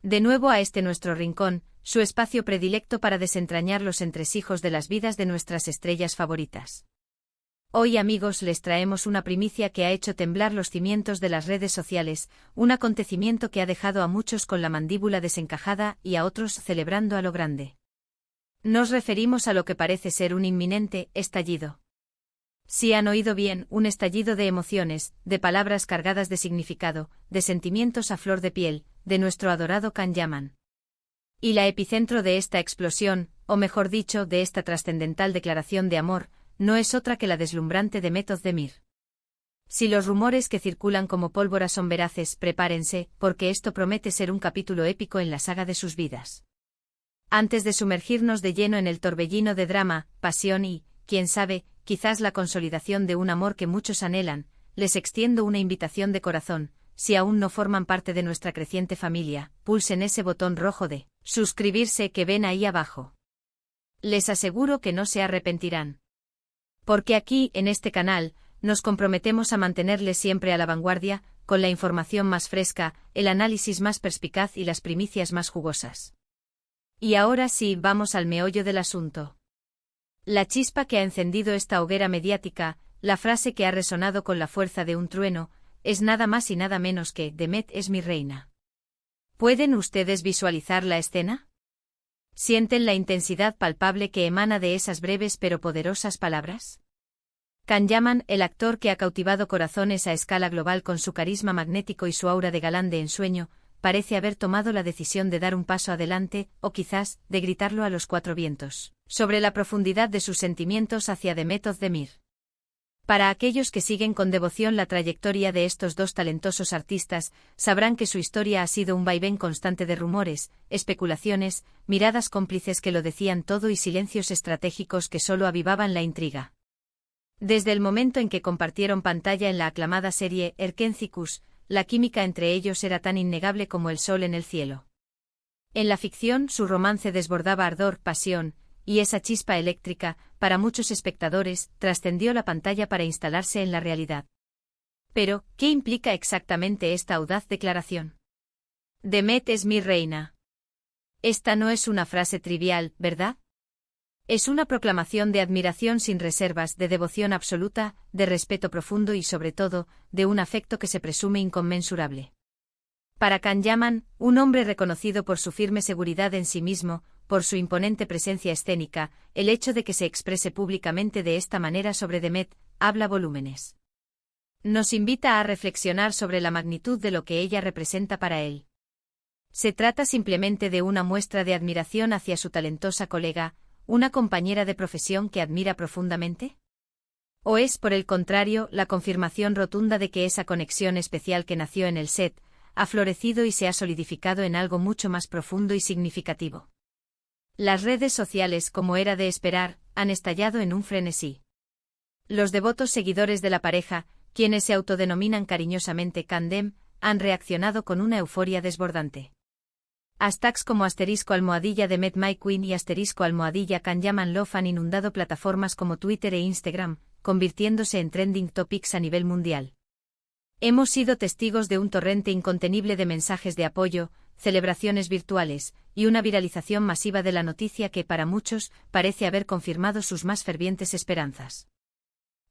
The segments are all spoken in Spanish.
De nuevo a este nuestro rincón, su espacio predilecto para desentrañar los entresijos de las vidas de nuestras estrellas favoritas. Hoy, amigos, les traemos una primicia que ha hecho temblar los cimientos de las redes sociales, un acontecimiento que ha dejado a muchos con la mandíbula desencajada y a otros celebrando a lo grande. Nos referimos a lo que parece ser un inminente estallido. Si han oído bien, un estallido de emociones, de palabras cargadas de significado, de sentimientos a flor de piel, de nuestro adorado Can Yaman. Y la epicentro de esta explosión, o mejor dicho, de esta trascendental declaración de amor, no es otra que la deslumbrante Demet Özdemir. Si los rumores que circulan como pólvora son veraces, prepárense, porque esto promete ser un capítulo épico en la saga de sus vidas. Antes de sumergirnos de lleno en el torbellino de drama, pasión y, quién sabe, quizás la consolidación de un amor que muchos anhelan, les extiendo una invitación de corazón. Si aún no forman parte de nuestra creciente familia, pulsen ese botón rojo de suscribirse que ven ahí abajo. Les aseguro que no se arrepentirán. Porque aquí, en este canal, nos comprometemos a mantenerles siempre a la vanguardia, con la información más fresca, el análisis más perspicaz y las primicias más jugosas. Y ahora sí, vamos al meollo del asunto. La chispa que ha encendido esta hoguera mediática, la frase que ha resonado con la fuerza de un trueno, es nada más y nada menos que Demet es mi reina. ¿Pueden ustedes visualizar la escena? ¿Sienten la intensidad palpable que emana de esas breves pero poderosas palabras? Can Yaman, el actor que ha cautivado corazones a escala global con su carisma magnético y su aura de galán de ensueño, parece haber tomado la decisión de dar un paso adelante, o quizás, de gritarlo a los cuatro vientos, sobre la profundidad de sus sentimientos hacia Demet Özdemir. Para aquellos que siguen con devoción la trayectoria de estos dos talentosos artistas, sabrán que su historia ha sido un vaivén constante de rumores, especulaciones, miradas cómplices que lo decían todo y silencios estratégicos que solo avivaban la intriga. Desde el momento en que compartieron pantalla en la aclamada serie Erkencicus, la química entre ellos era tan innegable como el sol en el cielo. En la ficción, su romance desbordaba ardor, pasión, y esa chispa eléctrica, para muchos espectadores, trascendió la pantalla para instalarse en la realidad. Pero, ¿qué implica exactamente esta audaz declaración? Demet es mi reina. Esta no es una frase trivial, ¿verdad? Es una proclamación de admiración sin reservas, de devoción absoluta, de respeto profundo y sobre todo, de un afecto que se presume inconmensurable. Para Can Yaman, un hombre reconocido por su firme seguridad en sí mismo, por su imponente presencia escénica, el hecho de que se exprese públicamente de esta manera sobre Demet, habla volúmenes. Nos invita a reflexionar sobre la magnitud de lo que ella representa para él. ¿Se trata simplemente de una muestra de admiración hacia su talentosa colega, una compañera de profesión que admira profundamente? ¿O es, por el contrario, la confirmación rotunda de que esa conexión especial que nació en el set, ha florecido y se ha solidificado en algo mucho más profundo y significativo? Las redes sociales, como era de esperar, han estallado en un frenesí. Los devotos seguidores de la pareja, quienes se autodenominan cariñosamente Candem, han reaccionado con una euforia desbordante. Hashtags como *Demet My Queen y *Can Yaman Love han inundado plataformas como Twitter e Instagram, convirtiéndose en trending topics a nivel mundial. Hemos sido testigos de un torrente incontenible de mensajes de apoyo, celebraciones virtuales, y una viralización masiva de la noticia que para muchos parece haber confirmado sus más fervientes esperanzas.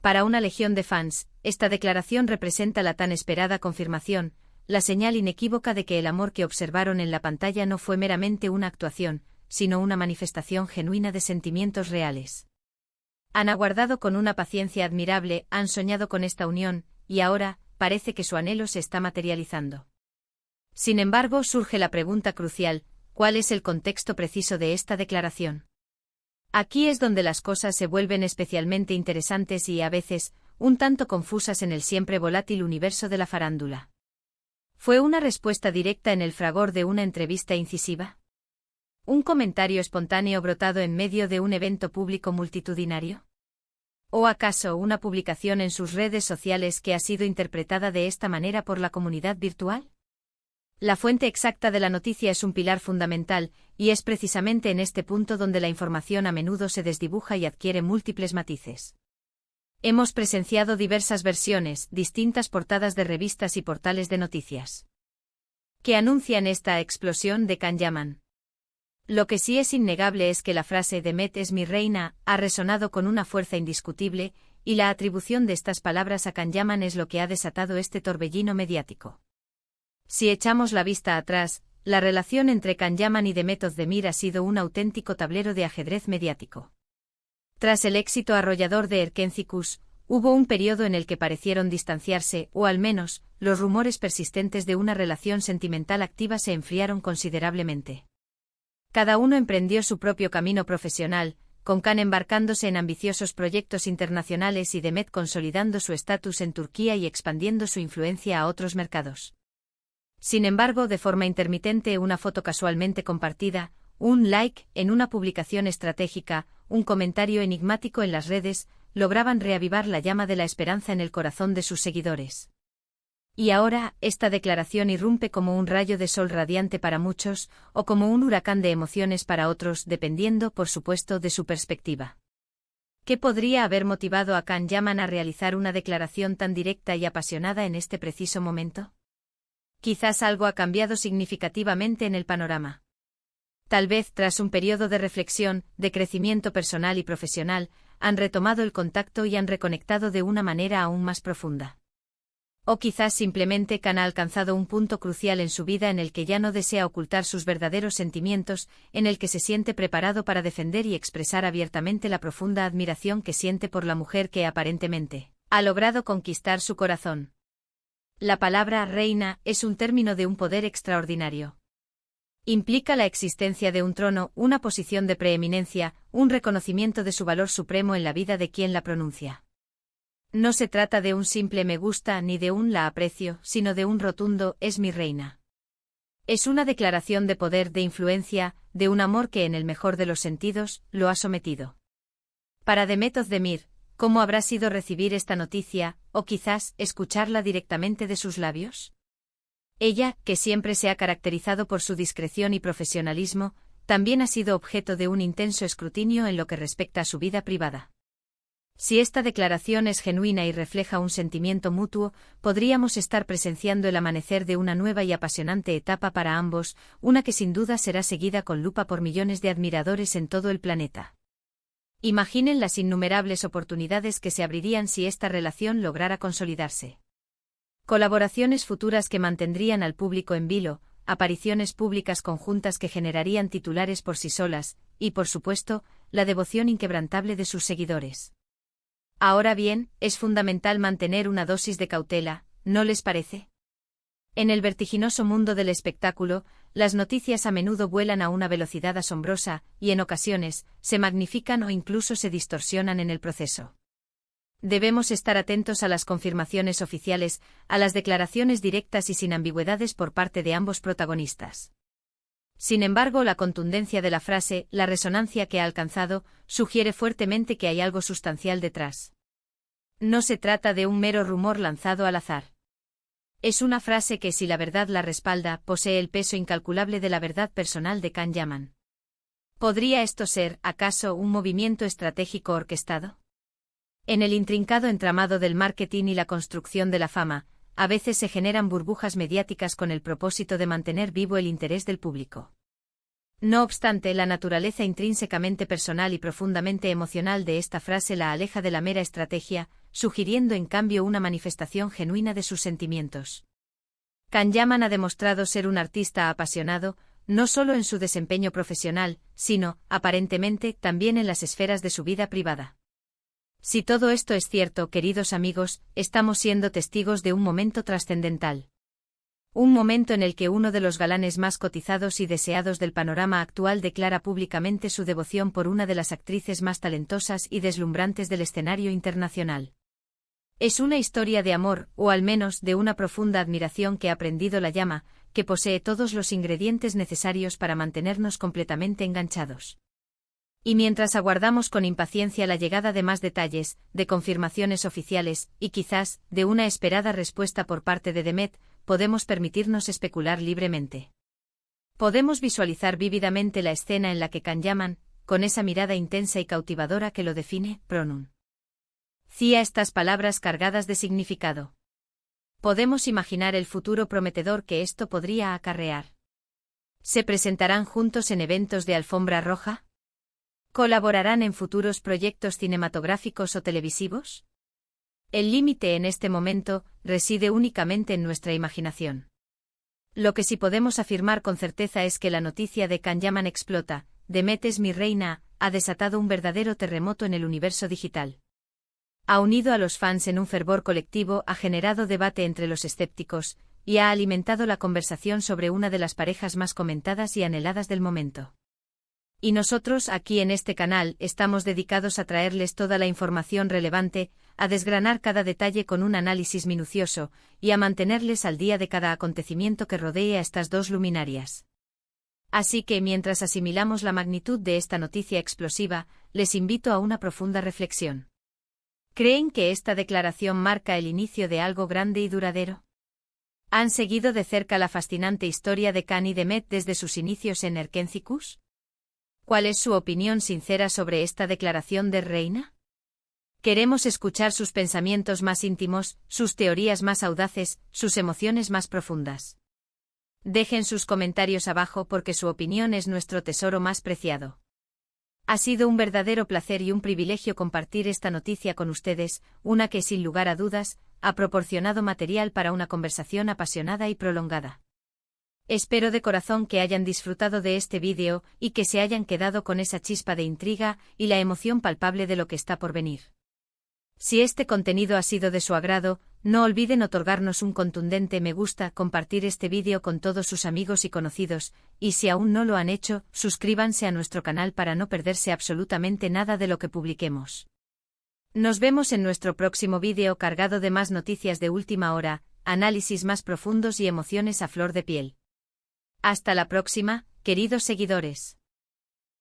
Para una legión de fans, esta declaración representa la tan esperada confirmación, la señal inequívoca de que el amor que observaron en la pantalla no fue meramente una actuación, sino una manifestación genuina de sentimientos reales. Han aguardado con una paciencia admirable, han soñado con esta unión, y ahora, parece que su anhelo se está materializando. Sin embargo, surge la pregunta crucial: ¿cuál es el contexto preciso de esta declaración? Aquí es donde las cosas se vuelven especialmente interesantes y, a veces, un tanto confusas en el siempre volátil universo de la farándula. ¿Fue una respuesta directa en el fragor de una entrevista incisiva? ¿Un comentario espontáneo brotado en medio de un evento público multitudinario? ¿O acaso una publicación en sus redes sociales que ha sido interpretada de esta manera por la comunidad virtual? La fuente exacta de la noticia es un pilar fundamental, y es precisamente en este punto donde la información a menudo se desdibuja y adquiere múltiples matices. Hemos presenciado diversas versiones, distintas portadas de revistas y portales de noticias. que anuncian esta explosión de Kanyaman. Lo que sí es innegable es que la frase Demet es mi reina ha resonado con una fuerza indiscutible, y la atribución de estas palabras a Kanyaman es lo que ha desatado este torbellino mediático. Si echamos la vista atrás, la relación entre Kanyaman y Demet Özdemir ha sido un auténtico tablero de ajedrez mediático. Tras el éxito arrollador de Erkencikus, hubo un periodo en el que parecieron distanciarse, o al menos, los rumores persistentes de una relación sentimental activa se enfriaron considerablemente. Cada uno emprendió su propio camino profesional, con Kan embarcándose en ambiciosos proyectos internacionales y Demet consolidando su estatus en Turquía y expandiendo su influencia a otros mercados. Sin embargo, de forma intermitente, una foto casualmente compartida, un like en una publicación estratégica, un comentario enigmático en las redes, lograban reavivar la llama de la esperanza en el corazón de sus seguidores. Y ahora, esta declaración irrumpe como un rayo de sol radiante para muchos, o como un huracán de emociones para otros, dependiendo, por supuesto, de su perspectiva. ¿Qué podría haber motivado a Kanyaman a realizar una declaración tan directa y apasionada en este preciso momento? Quizás algo ha cambiado significativamente en el panorama. Tal vez, tras un periodo de reflexión, de crecimiento personal y profesional, han retomado el contacto y han reconectado de una manera aún más profunda. O quizás simplemente Kan ha alcanzado un punto crucial en su vida en el que ya no desea ocultar sus verdaderos sentimientos, en el que se siente preparado para defender y expresar abiertamente la profunda admiración que siente por la mujer que aparentemente ha logrado conquistar su corazón. La palabra reina es un término de un poder extraordinario. Implica la existencia de un trono, una posición de preeminencia, un reconocimiento de su valor supremo en la vida de quien la pronuncia. No se trata de un simple me gusta ni de un la aprecio, sino de un rotundo es mi reina. Es una declaración de poder, de influencia, de un amor que en el mejor de los sentidos, lo ha sometido. Para Demet Özdemir, ¿cómo habrá sido recibir esta noticia, o quizás escucharla directamente de sus labios? Ella, que siempre se ha caracterizado por su discreción y profesionalismo, también ha sido objeto de un intenso escrutinio en lo que respecta a su vida privada. Si esta declaración es genuina y refleja un sentimiento mutuo, podríamos estar presenciando el amanecer de una nueva y apasionante etapa para ambos, una que sin duda será seguida con lupa por millones de admiradores en todo el planeta. Imaginen las innumerables oportunidades que se abrirían si esta relación lograra consolidarse. Colaboraciones futuras que mantendrían al público en vilo, apariciones públicas conjuntas que generarían titulares por sí solas, y por supuesto, la devoción inquebrantable de sus seguidores. Ahora bien, es fundamental mantener una dosis de cautela, ¿no les parece? En el vertiginoso mundo del espectáculo, las noticias a menudo vuelan a una velocidad asombrosa, y en ocasiones, se magnifican o incluso se distorsionan en el proceso. Debemos estar atentos a las confirmaciones oficiales, a las declaraciones directas y sin ambigüedades por parte de ambos protagonistas. Sin embargo, la contundencia de la frase, la resonancia que ha alcanzado, sugiere fuertemente que hay algo sustancial detrás. No se trata de un mero rumor lanzado al azar. Es una frase que, si la verdad la respalda, posee el peso incalculable de la verdad personal de Kanyaman. ¿Podría esto ser, acaso, un movimiento estratégico orquestado? En el intrincado entramado del marketing y la construcción de la fama, a veces se generan burbujas mediáticas con el propósito de mantener vivo el interés del público. No obstante, la naturaleza intrínsecamente personal y profundamente emocional de esta frase la aleja de la mera estrategia, sugiriendo en cambio una manifestación genuina de sus sentimientos. Kanyaman ha demostrado ser un artista apasionado, no solo en su desempeño profesional, sino, aparentemente, también en las esferas de su vida privada. Si todo esto es cierto, queridos amigos, estamos siendo testigos de un momento trascendental. Un momento en el que uno de los galanes más cotizados y deseados del panorama actual declara públicamente su devoción por una de las actrices más talentosas y deslumbrantes del escenario internacional. Es una historia de amor, o al menos de una profunda admiración que ha prendido la llama, que posee todos los ingredientes necesarios para mantenernos completamente enganchados. Y mientras aguardamos con impaciencia la llegada de más detalles, de confirmaciones oficiales, y quizás, de una esperada respuesta por parte de Demet, podemos permitirnos especular libremente. Podemos visualizar vívidamente la escena en la que Kanyaman, con esa mirada intensa y cautivadora que lo define, pronuncia estas palabras cargadas de significado. Podemos imaginar el futuro prometedor que esto podría acarrear. ¿Se presentarán juntos en eventos de alfombra roja? ¿Colaborarán en futuros proyectos cinematográficos o televisivos? El límite en este momento reside únicamente en nuestra imaginación. Lo que sí podemos afirmar con certeza es que la noticia de Can Yaman explota, Demet es mi reina, ha desatado un verdadero terremoto en el universo digital. Ha unido a los fans en un fervor colectivo, ha generado debate entre los escépticos, y ha alimentado la conversación sobre una de las parejas más comentadas y anheladas del momento. Y nosotros, aquí en este canal, estamos dedicados a traerles toda la información relevante, a desgranar cada detalle con un análisis minucioso, y a mantenerles al día de cada acontecimiento que rodee a estas dos luminarias. Así que mientras asimilamos la magnitud de esta noticia explosiva, les invito a una profunda reflexión. ¿Creen que esta declaración marca el inicio de algo grande y duradero? ¿Han seguido de cerca la fascinante historia de Can y Demet desde sus inicios en Erkencikus? ¿Cuál es su opinión sincera sobre esta declaración de reina? Queremos escuchar sus pensamientos más íntimos, sus teorías más audaces, sus emociones más profundas. Dejen sus comentarios abajo porque su opinión es nuestro tesoro más preciado. Ha sido un verdadero placer y un privilegio compartir esta noticia con ustedes, una que sin lugar a dudas, ha proporcionado material para una conversación apasionada y prolongada. Espero de corazón que hayan disfrutado de este vídeo y que se hayan quedado con esa chispa de intriga y la emoción palpable de lo que está por venir. Si este contenido ha sido de su agrado, no olviden otorgarnos un contundente me gusta, compartir este vídeo con todos sus amigos y conocidos, y si aún no lo han hecho, suscríbanse a nuestro canal para no perderse absolutamente nada de lo que publiquemos. Nos vemos en nuestro próximo vídeo cargado de más noticias de última hora, análisis más profundos y emociones a flor de piel. Hasta la próxima, queridos seguidores.